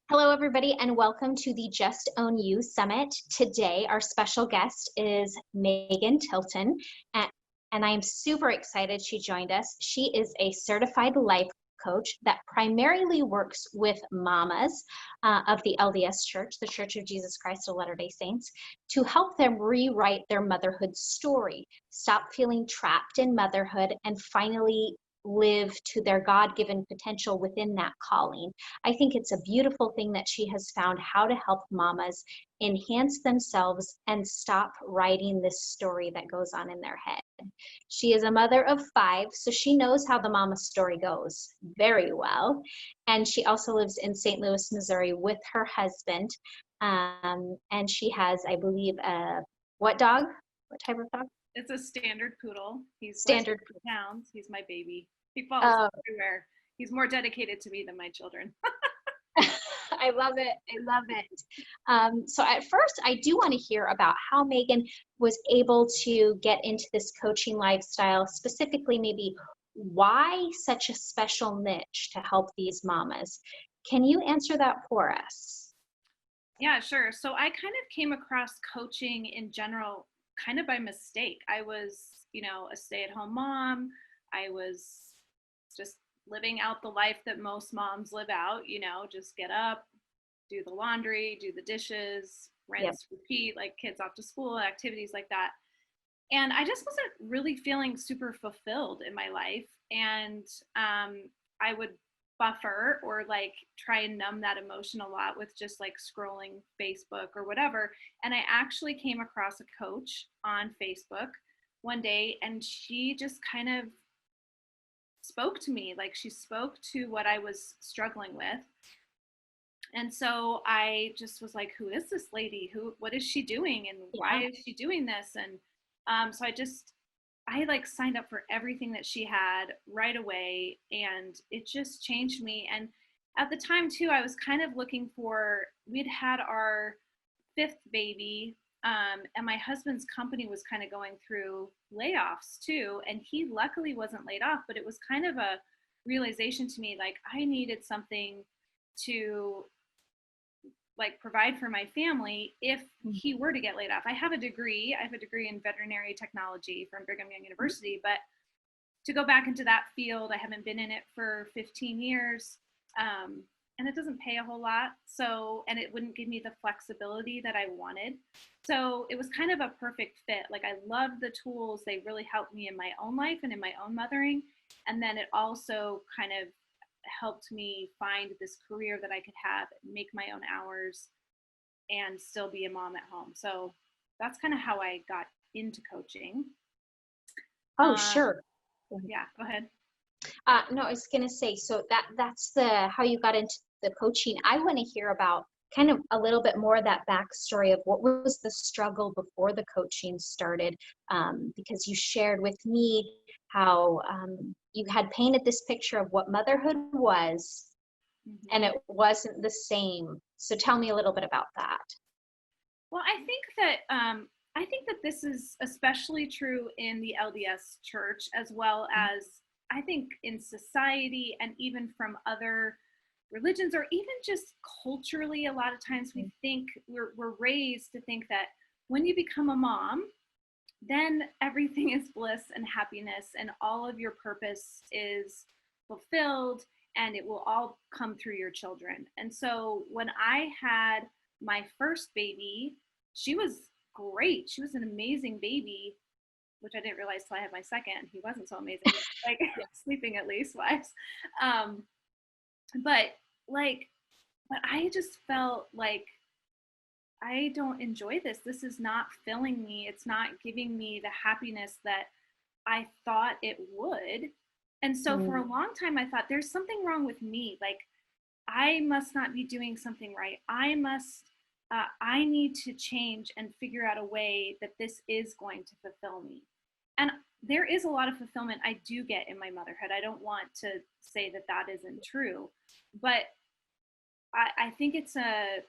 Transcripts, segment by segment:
Hello, everybody, and welcome to the Just Own You Summit. Today, our special guest is Megan Tilton, and I am super excited she joined us. She is a certified life coach that primarily works with mamas of the LDS Church, the Church of Jesus Christ of Latter-day Saints, to help them rewrite their motherhood story, stop feeling trapped in motherhood, and finally live to their God-given potential within that calling. I think it's a beautiful thing that she has found how to help mamas enhance themselves and stop writing this story that goes on in their head. She is a mother of 5, so she knows how the mama story goes very well. And she also lives in St. Louis, Missouri with her husband. And she has, I believe, what dog? What type of dog? It's a standard poodle. He's Standard. 6 pounds. He's my baby. He falls everywhere. He's more dedicated to me than my children. I love it. I love it. So at first, I do want to hear about how Megan was able to get into this coaching lifestyle, specifically maybe why such a special niche to help these mamas. Can you answer that for us? Yeah, sure. So I kind of came across coaching in general kind of by mistake. I was, a stay-at-home mom. I was just living out the life that most moms live out, just get up, do the laundry, do the dishes, rinse, repeat, like kids off to school, activities like that. And I just wasn't really feeling super fulfilled in my life. And I would buffer or like try and numb that emotion a lot with just like scrolling Facebook or whatever. And I actually came across a coach on Facebook one day, and she just kind of spoke to me. Like, she spoke to what I was struggling with. And so I just was like, who is this lady? What is she doing? And why is she doing this? And so I like signed up for everything that she had right away, and it just changed me. And at the time too, I was kind of looking we'd had our 5th baby, and my husband's company was kind of going through layoffs too. And he luckily wasn't laid off, but it was kind of a realization to me, like I needed something to like provide for my family if he were to get laid off. I have a degree in veterinary technology from Brigham Young University, but to go back into that field, I haven't been in it for 15 years. And it doesn't pay a whole lot. And it wouldn't give me the flexibility that I wanted. So it was kind of a perfect fit. Like, I loved the tools. They really helped me in my own life and in my own mothering. And then it also kind of helped me find this career that I could have, make my own hours, and still be a mom at home. So that's kind of how I got into coaching. Sure. Yeah, go ahead. No, I was gonna say, so that's how you got into the coaching. I want to hear about kind of a little bit more of that backstory of what was the struggle before the coaching started, because you shared with me how you had painted this picture of what motherhood was, and it wasn't the same. So tell me a little bit about that. Well, I think that this is especially true in the LDS Church, as well as I think in society and even from other religions, or even just culturally. A lot of times we think we're raised to think that when you become a mom, then everything is bliss and happiness, and all of your purpose is fulfilled, and it will all come through your children. And so when I had my first baby, she was great. She was an amazing baby, which I didn't realize till I had my second. He wasn't so amazing, like sleeping at least wise. But I just felt like I don't enjoy this. This is not filling me. It's not giving me the happiness that I thought it would. And so for a long time, I thought there's something wrong with me. Like, I must not be doing something right. I need to change and figure out a way that this is going to fulfill me. And there is a lot of fulfillment I do get in my motherhood. I don't want to say that that isn't true, but I think it's a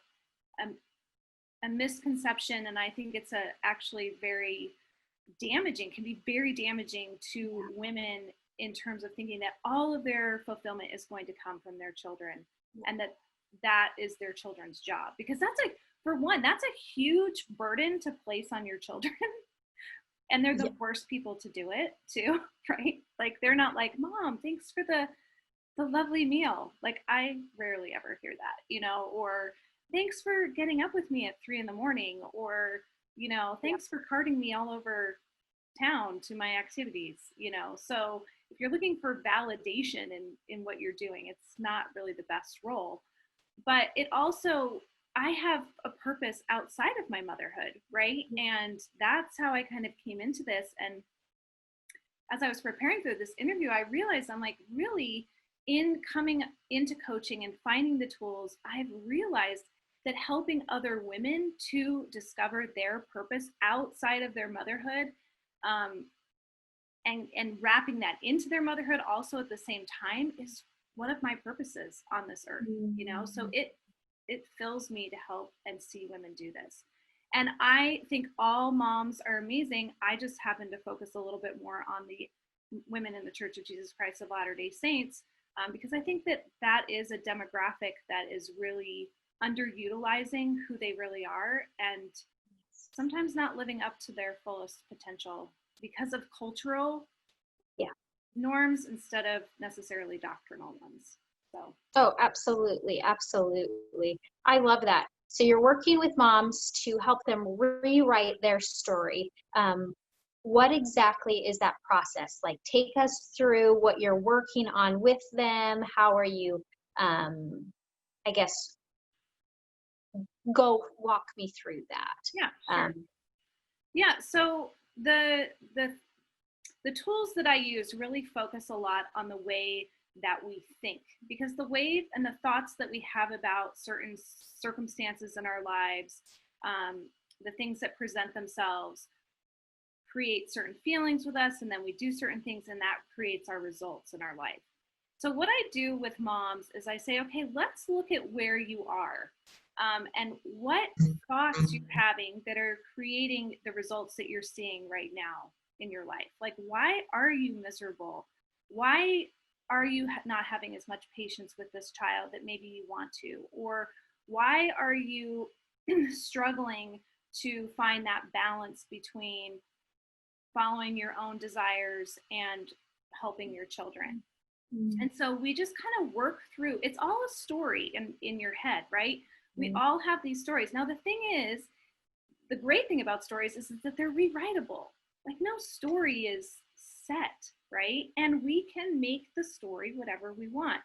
misconception, and I think it's actually very damaging, can be very damaging to women in terms of thinking that all of their fulfillment is going to come from their children, and that that is their children's job, because that's like, for one, that's a huge burden to place on your children. And they're Yeah. the worst people to do it too, right? Like, they're not like, Mom, thanks for the lovely meal. Like, I rarely ever hear that, or thanks for getting up with me at 3 a.m, or, Yeah. thanks for carting me all over town to my activities. So if you're looking for validation in what you're doing, it's not really the best role. But it also, I have a purpose outside of my motherhood, right? And that's how I kind of came into this. And as I was preparing for this interview, I realized I'm like, really, in coming into coaching and finding the tools, I've realized that helping other women to discover their purpose outside of their motherhood, um, and wrapping that into their motherhood also at the same time, is one of my purposes on this earth. So it fills me to help and see women do this. And I think all moms are amazing. I just happen to focus a little bit more on the women in the Church of Jesus Christ of Latter-day Saints, because I think that that is a demographic that is really underutilizing who they really are, and sometimes not living up to their fullest potential because of cultural Yeah. norms instead of necessarily doctrinal ones. So. Oh, absolutely. Absolutely. I love that. So you're working with moms to help them rewrite their story. What exactly is that process? Like, take us through what you're working on with them. How are you, I guess, go walk me through that. Yeah, sure. Yeah, so the tools that I use really focus a lot on the way that we think, because the way and the thoughts that we have about certain circumstances in our lives, the things that present themselves, create certain feelings with us, and then we do certain things, and that creates our results in our life. So what I do with moms is I say, okay, let's look at where you are, and what thoughts you're having that are creating the results that you're seeing right now in your life. Like, why are you miserable? Why are you not having as much patience with this child that maybe you want to? Or why are you struggling to find that balance between following your own desires and helping your children? And so we just kind of work through, it's all a story in your head, right? We all have these stories. Now, the thing is, the great thing about stories is that they're rewritable. Like, no story is set, right? And we can make the story whatever we want.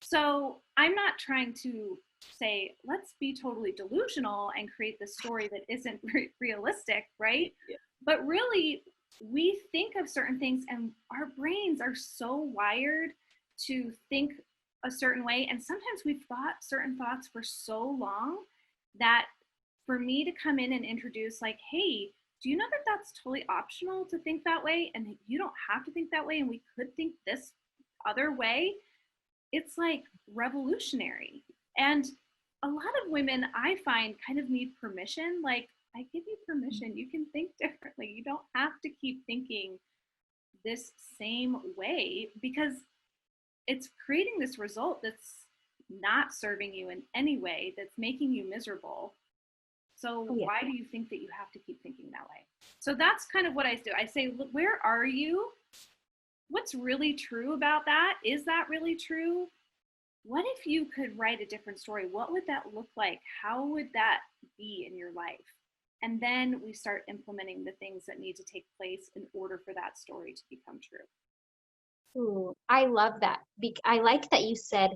So I'm not trying to say, let's be totally delusional and create this story that isn't realistic, right? Yeah. But really, we think of certain things, and our brains are so wired to think a certain way. And sometimes we've thought certain thoughts for so long that for me to come in and introduce, like, hey, do you know that that's totally optional to think that way? And you don't have to think that way. And we could think this other way. It's like revolutionary. And a lot of women, I find, kind of need permission. Like, I give you permission. You can think differently. You don't have to keep thinking this same way, because it's creating this result that's not serving you in any way, that's making you miserable. So why do you think that you have to keep thinking that way? So that's kind of what I do. I say, look, where are you? What's really true about that? Is that really true? What if you could write a different story? What would that look like? How would that be in your life? And then we start implementing the things that need to take place in order for that story to become true. Ooh, I love that. I like that you said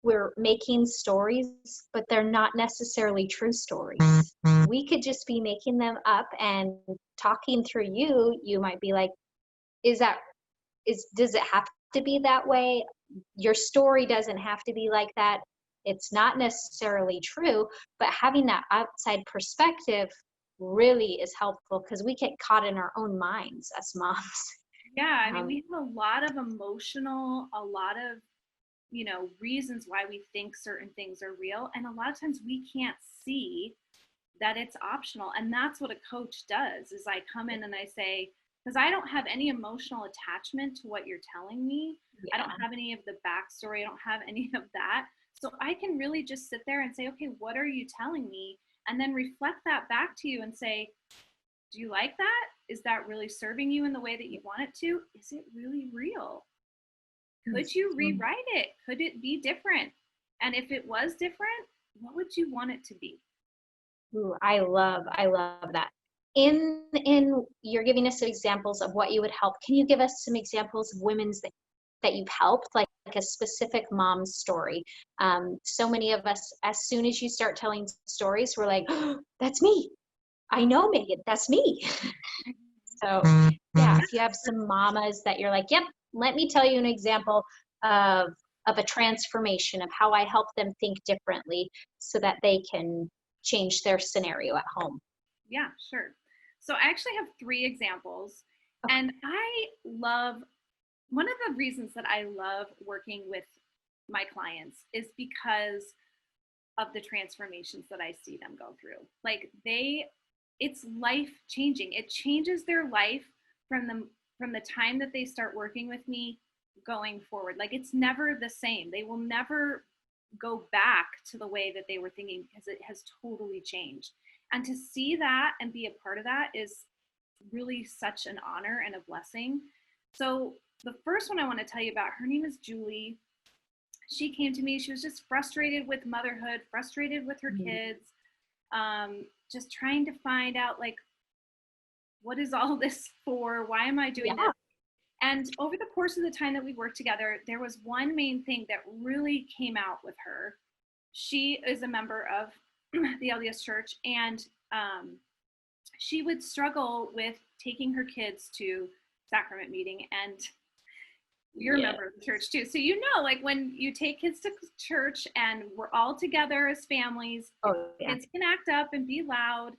we're making stories, but they're not necessarily true stories. We could just be making them up, and talking through you might be like, does it have to be that way? Your story doesn't have to be like that. It's not necessarily true, but having that outside perspective really is helpful, because we get caught in our own minds as moms. Yeah, I mean, we have a lot of a lot of, reasons why we think certain things are real. And a lot of times we can't see that it's optional. And that's what a coach does, is I come in and I say, because I don't have any emotional attachment to what you're telling me. Yeah. I don't have any of the backstory. I don't have any of that. So I can really just sit there and say, okay, what are you telling me? And then reflect that back to you and say, do you like that? Is that really serving you in the way that you want it to? Is it really real? Could you rewrite it? Could it be different? And if it was different, what would you want it to be? Ooh, I love that. In you're giving us some examples of what you would help. Can you give us some examples of women's that you've helped, like a specific mom's story? So many of us, as soon as you start telling stories, we're like, oh, that's me. I know Megan, that's me. So yeah, if you have some mamas that you're like, yep, let me tell you an example of of a transformation of how I help them think differently so that they can change their scenario at home. Yeah, sure. So I actually have three examples. Okay. And I love, one of the reasons that I love working with my clients is because of the transformations that I see them go through. Like it's life changing. It changes their life from the time that they start working with me going forward. Like it's never the same. They will never go back to the way that they were thinking because it has totally changed. And to see that and be a part of that is really such an honor and a blessing. So the first one I want to tell you about, her name is Julie. She came to me. She was just frustrated with motherhood, frustrated with her kids, just trying to find out, like, what is all this for? Why am I doing Yeah. this? And over the course of the time that we worked together, there was one main thing that really came out with her. She is a member of the LDS Church, and she would struggle with taking her kids to sacrament meeting. And you're a Yeah. member of the church too. So you know, like when you take kids to church and we're all together as families, Oh yeah. kids can act up and be loud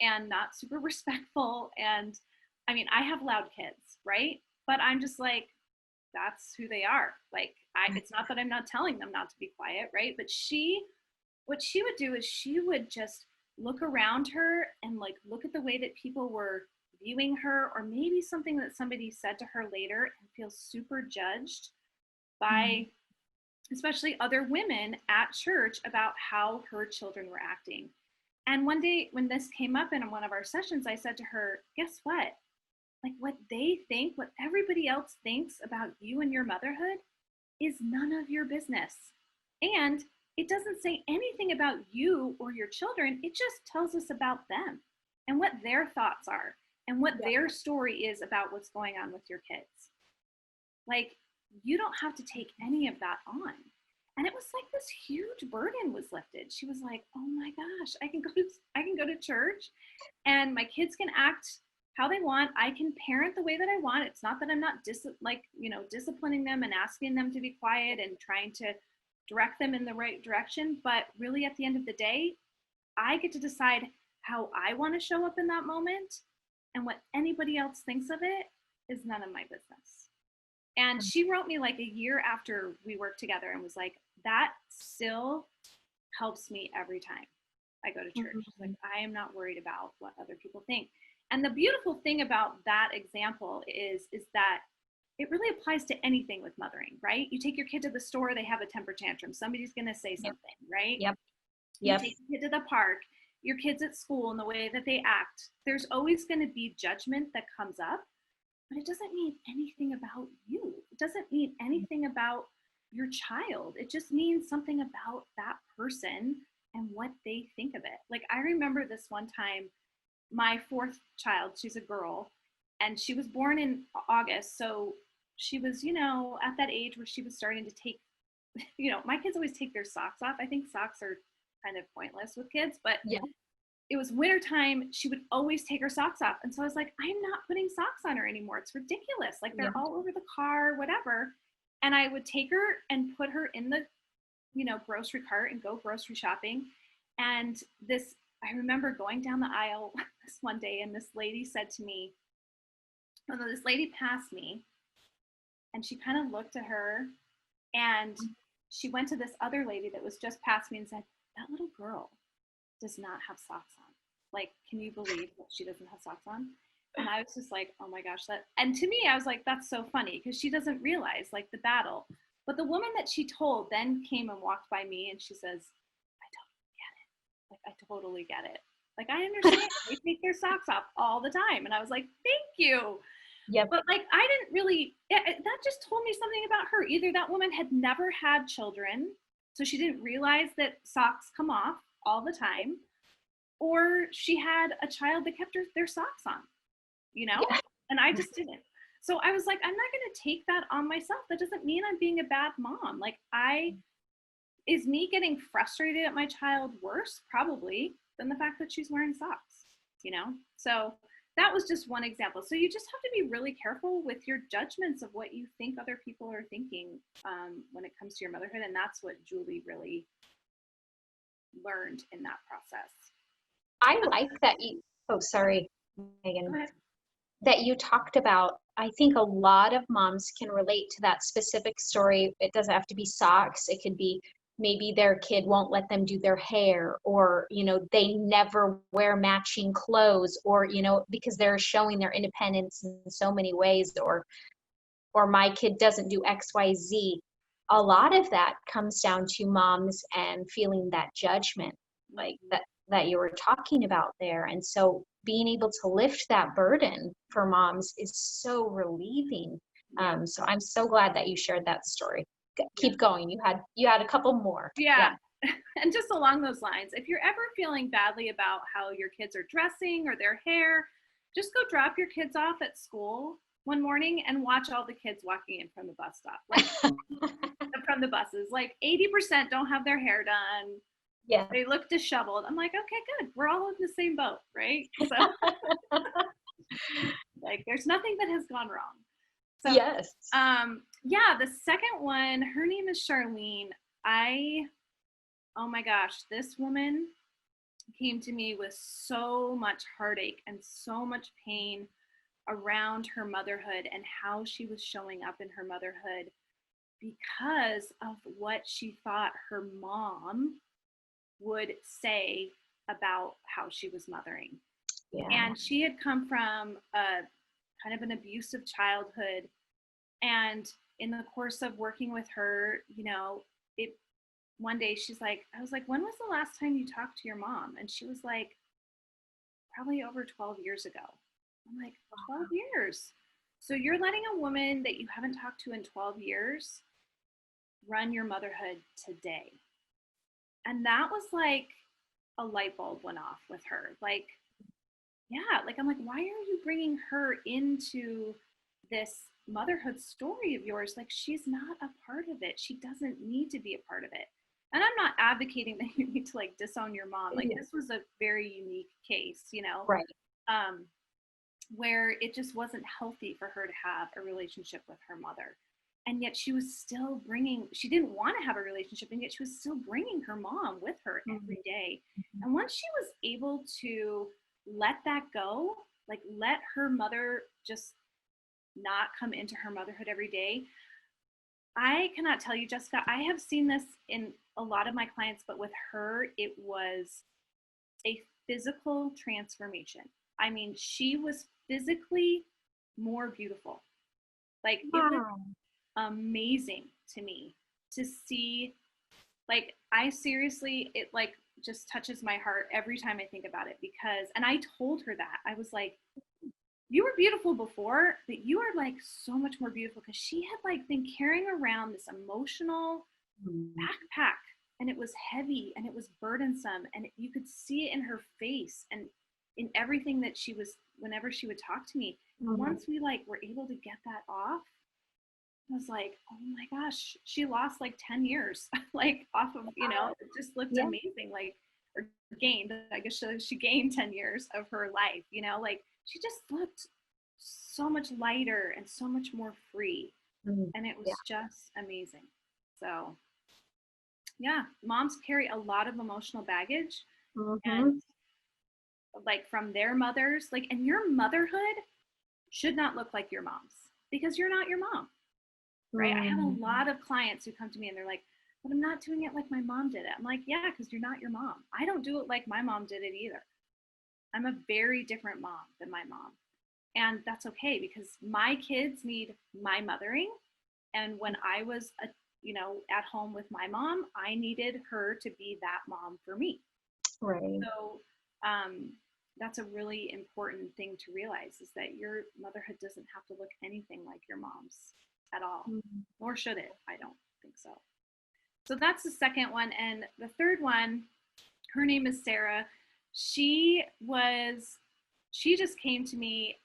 and not super respectful. And I mean, I have loud kids, right? But I'm just like, that's who they are. Like it's not that I'm not telling them not to be quiet, right? But what she would do is she would just look around her and like look at the way that people were viewing her, or maybe something that somebody said to her later, and feel super judged by especially other women at church about how her children were acting. And one day when this came up in one of our sessions, I said to her, guess what? Like what they think, what everybody else thinks about you and your motherhood is none of your business. And it doesn't say anything about you or your children. It just tells us about them and what their thoughts are and what Yeah. their story is about what's going on with your kids. Like, you don't have to take any of that on. And it was like this huge burden was lifted. She was like, "Oh my gosh, I can go to church and my kids can act how they want. I can parent the way that I want. It's not that I'm not disciplining them and asking them to be quiet and trying to direct them in the right direction, but really at the end of the day, I get to decide how I want to show up in that moment, and what anybody else thinks of it is none of my business." And she wrote me like a year after we worked together and was like, that still helps me every time I go to church. Like, I am not worried about what other people think. And the beautiful thing about that example is that it really applies to anything with mothering, right? You take your kid to the store, they have a temper tantrum. Somebody's going to say something, right? Yep. You Yep. take your kid to the park, your kids at school, and the way that they act. There's always going to be judgment that comes up, but it doesn't mean anything about you. It doesn't mean anything about your child. It just means something about that person and what they think of it. Like, I remember this one time, my fourth child, she's a girl, and she was born in August. So she was, at that age where she was starting to take, my kids always take their socks off. I think socks are kind of pointless with kids, but Yeah. it was wintertime. She would always take her socks off. And so I was like, I'm not putting socks on her anymore. It's ridiculous. Like they're all over the car, whatever. And I would take her and put her in the, grocery cart and go grocery shopping. And I remember going down the aisle this one day, and this lady said to me, this lady passed me, and she kind of looked at her, and she went to this other lady that was just past me and said, that little girl does not have socks on. Like, can you believe that she doesn't have socks on? And I was just like, oh my gosh, and to me, I was like, that's so funny, because she doesn't realize like the battle. But the woman that she told then came and walked by me and she says, I totally get it. Like, I totally get it. Like, I understand. They take their socks off all the time. And I was like, thank you. Yep. But like, I didn't really, that just told me something about her. Either that woman had never had children, so she didn't realize that socks come off all the time, or she had a child that kept their socks on, you know? Yeah. And I just didn't. So I was like, I'm not going to take that on myself. That doesn't mean I'm being a bad mom. Like, is me getting frustrated at my child worse? Probably, than the fact that she's wearing socks, you know? So that was just one example. So you just have to be really careful with your judgments of what you think other people are thinking when it comes to your motherhood. And that's what Julie really learned in that process. I like that oh, sorry, Megan, that you talked about. I think a lot of moms can relate to that specific story. It doesn't have to be socks. It could be maybe their kid won't let them do their hair, or, they never wear matching clothes, or, because they're showing their independence in so many ways, or my kid doesn't do XYZ. A lot of that comes down to moms and feeling that judgment, like that you were talking about there. And so being able to lift that burden for moms is so relieving. So I'm so glad that you shared that story. Keep going. You had a couple more. Yeah. And just along those lines, if you're ever feeling badly about how your kids are dressing or their hair, just go drop your kids off at school one morning and watch all the kids walking in from the bus stop, like from the buses. Like 80% don't have their hair done. Yeah. They look disheveled. I'm like, okay, good. We're all in the same boat, right? So like, there's nothing that has gone wrong. So, yes. The second one, her name is Charlene. Oh my gosh, this woman came to me with so much heartache and so much pain around her motherhood and how she was showing up in her motherhood because of what she thought her mom would say about how she was mothering. Yeah. And she had come from a kind of an abusive childhood. And in the course of working with her, one day I was like, when was the last time you talked to your mom? And she was like, probably over 12 years ago. I'm like, 12 years? So you're letting a woman that you haven't talked to in 12 years run your motherhood today. And that was like a light bulb went off with her. Like, yeah, like, I'm like, why are you bringing her into this motherhood story of yours? Like, she's not a part of it. She doesn't need to be a part of it. And I'm not advocating that you need to like disown your mom. Like, this was a very unique case, Right. Where it just wasn't healthy for her to have a relationship with her mother. And yet she was still she didn't want to have a relationship, and yet she was still bringing her mom with her every day. And once she was able to let that go, like let her mother just not come into her motherhood every day, I cannot tell you, Jessica, I have seen this in a lot of my clients, but with her, it was a physical transformation. I mean, she was physically more beautiful. Like, it was amazing to me to see. Like, I seriously, it like just touches my heart every time I think about it, because, and I told her that, I was like, you were beautiful before, but you are like so much more beautiful, because she had like been carrying around this emotional backpack, and it was heavy and it was burdensome, and you could see it in her face and in everything that she was, whenever she would talk to me. Once we like were able to get that off, I was like, oh my gosh, she lost like 10 years like off of, it just looked amazing. Like, or gained, I guess she gained 10 years of her life, like she just looked so much lighter and so much more free. And it was just amazing. So yeah, moms carry a lot of emotional baggage, and like from their mothers, like, and your motherhood should not look like your mom's, because you're not your mom. Right? I have a lot of clients who come to me and they're like, but I'm not doing it like my mom did it. I'm like, yeah, because you're not your mom. I don't do it like my mom did it either. I'm a very different mom than my mom. And that's okay, because my kids need my mothering. And when I was a at home with my mom, I needed her to be that mom for me. Right. So that's a really important thing to realize, is that your motherhood doesn't have to look anything like your mom's at all, Mm. nor should it. I don't think so. So that's the second one. And the third one, her name is Sarah. She just came to me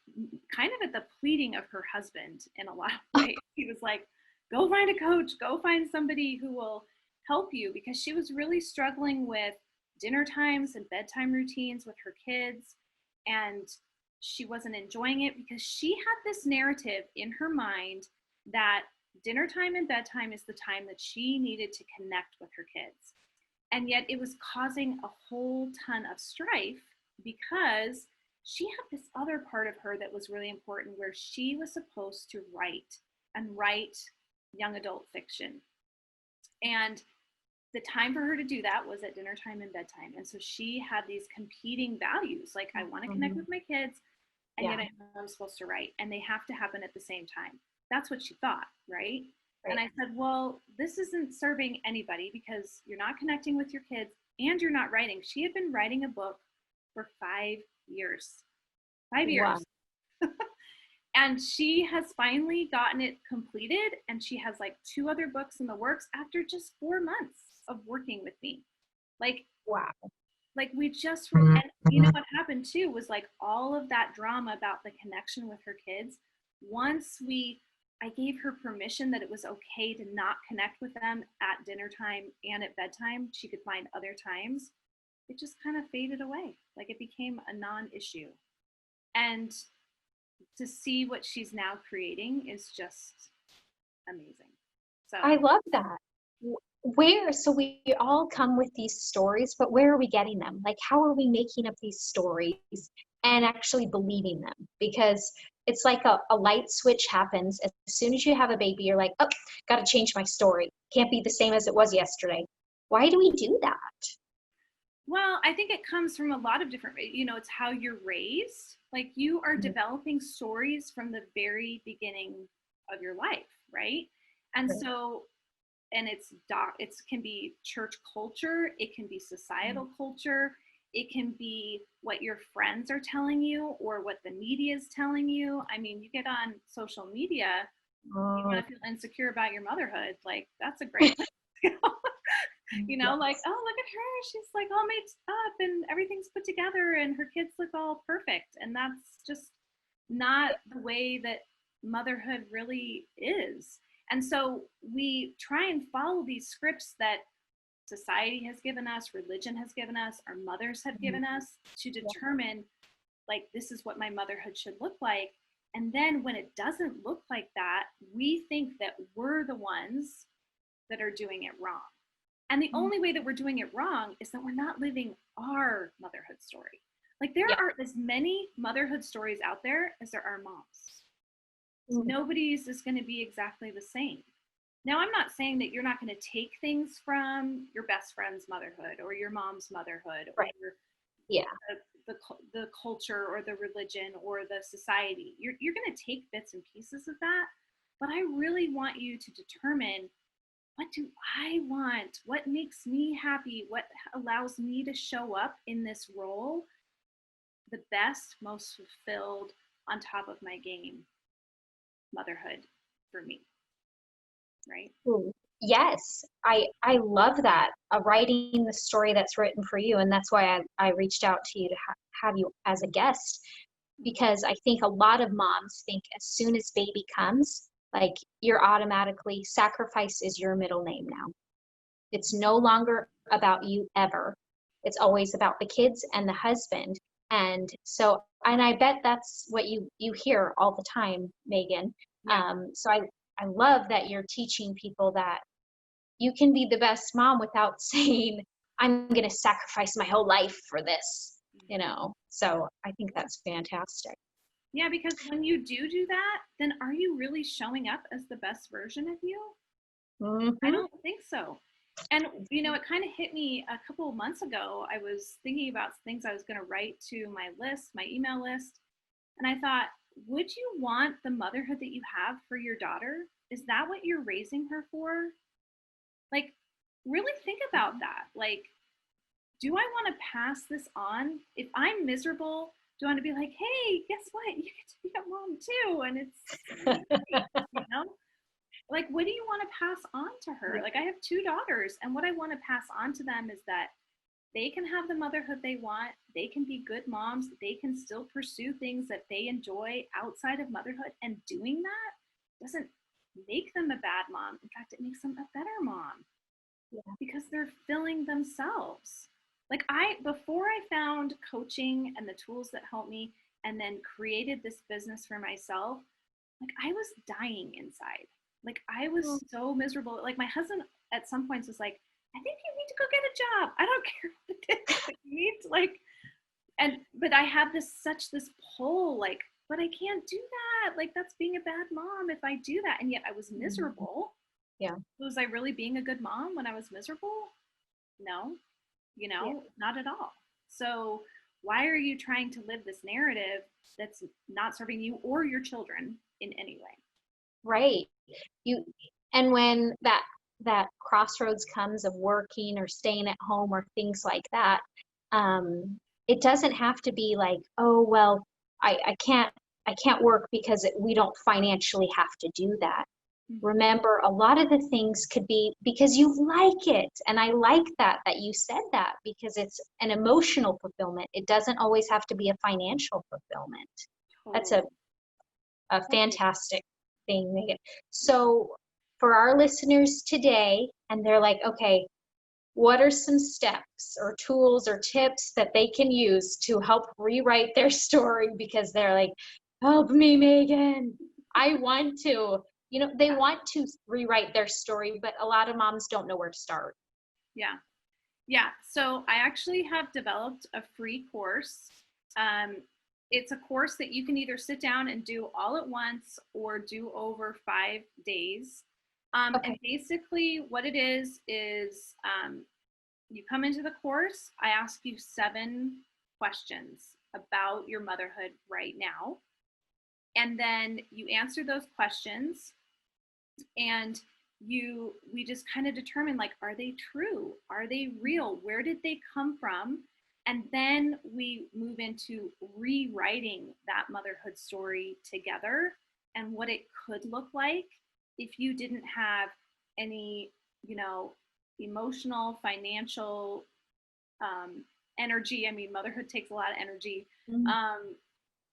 kind of at the pleading of her husband in a lot of ways. He was like, go find a coach, go find somebody who will help you, because she was really struggling with dinner times and bedtime routines with her kids. And she wasn't enjoying it because she had this narrative in her mind that dinner time and bedtime is the time that she needed to connect with her kids. And yet it was causing a whole ton of strife, because she had this other part of her that was really important, where she was supposed to write young adult fiction. And the time for her to do that was at dinner time and bedtime. And so she had these competing values, like, I want to connect with my kids, and Yeah. yet I'm supposed to write, and they have to happen at the same time. That's what she thought, right? And Right. I said, well, this isn't serving anybody, because you're not connecting with your kids and you're not writing. She had been writing a book for 5 years. 5 years. Wow. And she has finally gotten it completed, and she has like 2 other books in the works after just 4 months of working with me. Like, Wow. we just and you know what happened too was, like, all of that drama about the connection with her kids, once I gave her permission that it was okay to not connect with them at dinner time and at bedtime, she could find other times, it just kind of faded away. Like, it became a non-issue. And to see what she's now creating is just amazing. So I love that. So we all come with these stories, but where are we getting them? Like, how are we making up these stories and actually believing them? Because it's like a light switch happens. As soon as you have a baby, you're like, oh, got to change my story. Can't be the same as it was yesterday. Why do we do that? well, I think it comes from a lot of different, it's how you're raised. Like, you are Mhm. developing stories from the very beginning of your life, right? And Right. so, and it can be church culture, it can be societal culture, it can be what your friends are telling you or what the media is telling you. I mean, you get on social media, you Uh, want to feel insecure about your motherhood, like, that's a great place to go. Like, yes. oh, look at her, she's like all made up and everything's put together and her kids look all perfect. And that's just not the way that motherhood really is. And so we try and follow these scripts that society has given us, religion has given us, our mothers have Mhm. given us, to Yeah. determine, like, this is what my motherhood should look like. And then when it doesn't look like that, we think that we're the ones that are doing it wrong. And the only way that we're doing it wrong is that we're not living our motherhood story. Like, there Yeah. are as many motherhood stories out there as there are moms. Mm. Nobody's is going to be exactly the same. Now, I'm not saying that you're not going to take things from your best friend's motherhood or your mom's motherhood, or Right. Yeah. the culture or the religion or the society. You're going to take bits and pieces of that. But I really want you to determine, what do I want? What makes me happy? What allows me to show up in this role the best, most fulfilled, on top of my game motherhood for me, right? Ooh, yes, I love that. Writing the story that's written for you, and that's why I reached out to you to have you as a guest, because I think a lot of moms think as soon as baby comes, like, you're automatically, sacrifice is your middle name now. It's no longer about you ever. It's always about the kids and the husband. And so, and I bet that's what you hear all the time, Megan. Yeah. So I love that you're teaching people that you can be the best mom without saying, I'm going to sacrifice my whole life for this. So I think that's fantastic. Yeah, because when you do that, then are you really showing up as the best version of you? I Hmm. don't think so. And, it kind of hit me a couple of months ago. I was thinking about things I was going to write to my list, my email list. And I thought, would you want the motherhood that you have for your daughter? Is that what you're raising her for? Like, really think about that. Like, do I want to pass this on? If I'm miserable, do I want to be like, hey, guess what? You get to be a mom too. And it's great, you know? Like, what do you want to pass on to her? Like, I have 2 daughters, and what I want to pass on to them is that they can have the motherhood they want. They can be good moms. They can still pursue things that they enjoy outside of motherhood. And doing that doesn't make them a bad mom. In fact, it makes them a better mom because they're filling themselves. Like, before I found coaching and the tools that help me and then created this business for myself, like, I was dying inside. Like, I was so miserable. Like, my husband at some points was like, I think you need to go get a job. I don't care what it is. Like, you need to, like, but I had this pull, like, but I can't do that. Like, that's being a bad mom if I do that. And yet I was miserable. Yeah. Was I really being a good mom when I was miserable? No, not at all. So why are you trying to live this narrative that's not serving you or your children in any way? Right. And when that crossroads comes of working or staying at home or things like that, it doesn't have to be like, oh, well, I can't work because we don't financially have to do that. Mm-hmm. Remember, a lot of the things could be because you like it. And I like that you said that, because it's an emotional fulfillment. It doesn't always have to be a financial fulfillment. That's a fantastic thing, Megan. So for our listeners today, and they're like, okay, what are some steps or tools or tips that they can use to help rewrite their story? Because they're like, help me, Megan. I want to. They want to rewrite their story, but a lot of moms don't know where to start. Yeah. Yeah. So I actually have developed a free course. It's a course that you can either sit down and do all at once or do over 5 days. And basically what it is you come into the course, I ask you 7 questions about your motherhood right now. And then you answer those questions, and we just kind of determine, like, are they true? Are they real? Where did they come from? And then we move into rewriting that motherhood story together and what it could look like if you didn't have any, emotional, financial energy. I mean, motherhood takes a lot of energy.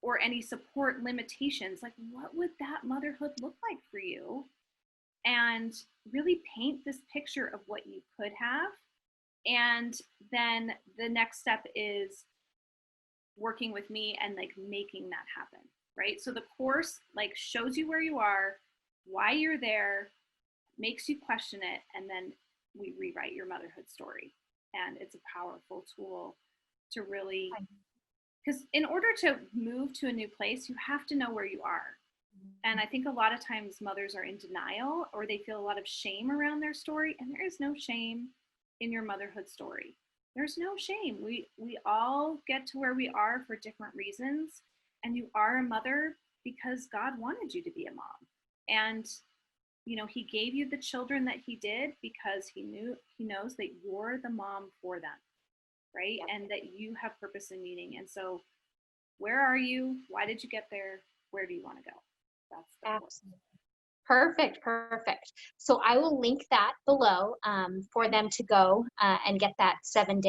Or any support limitations. Like, what would that motherhood look like for you? And really paint this picture of what you could have. And then the next step is working with me and, like, making that happen, right? So the course, like, shows you where you are, why you're there, makes you question it, and then we rewrite your motherhood story. And it's a powerful tool to really, because in order to move to a new place, you have to know where you are. And I think a lot of times mothers are in denial, or they feel a lot of shame around their story. And there is no shame in your motherhood story. There's no shame. We all get to where we are for different reasons. And you are a mother because God wanted you to be a mom. And, he gave you the children that he did because he knows that you're the mom for them, right? Yep. And that you have purpose and meaning. And so where are you? Why did you get there? Where do you want to go? That's the absolutely perfect. So I will link that below for them to go and get that 5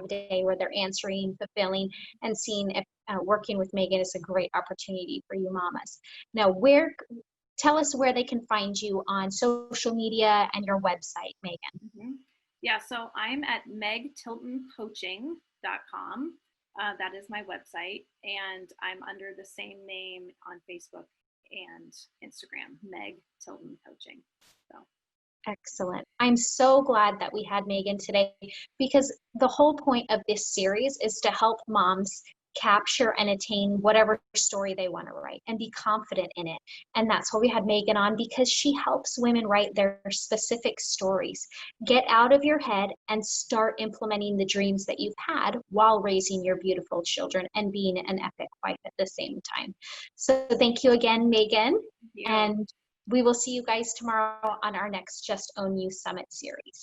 day where they're answering, fulfilling, and seeing if working with Megan is a great opportunity for you mamas. Now, tell us where they can find you on social media and your website, Megan. Mm-hmm. Yeah, so I'm at megtiltoncoaching.com. That is my website, and I'm under the same name on Facebook and Instagram, Meg Tilton Coaching. So excellent. I'm so glad that we had Megan today, because the whole point of this series is to help moms capture and attain whatever story they want to write and be confident in it. And that's why we had Megan on, because she helps women write their specific stories. Get out of your head and start implementing the dreams that you've had while raising your beautiful children and being an epic wife at the same time. So thank you again, Megan. Thank you. And We will see you guys tomorrow on our next Just Own You Summit series.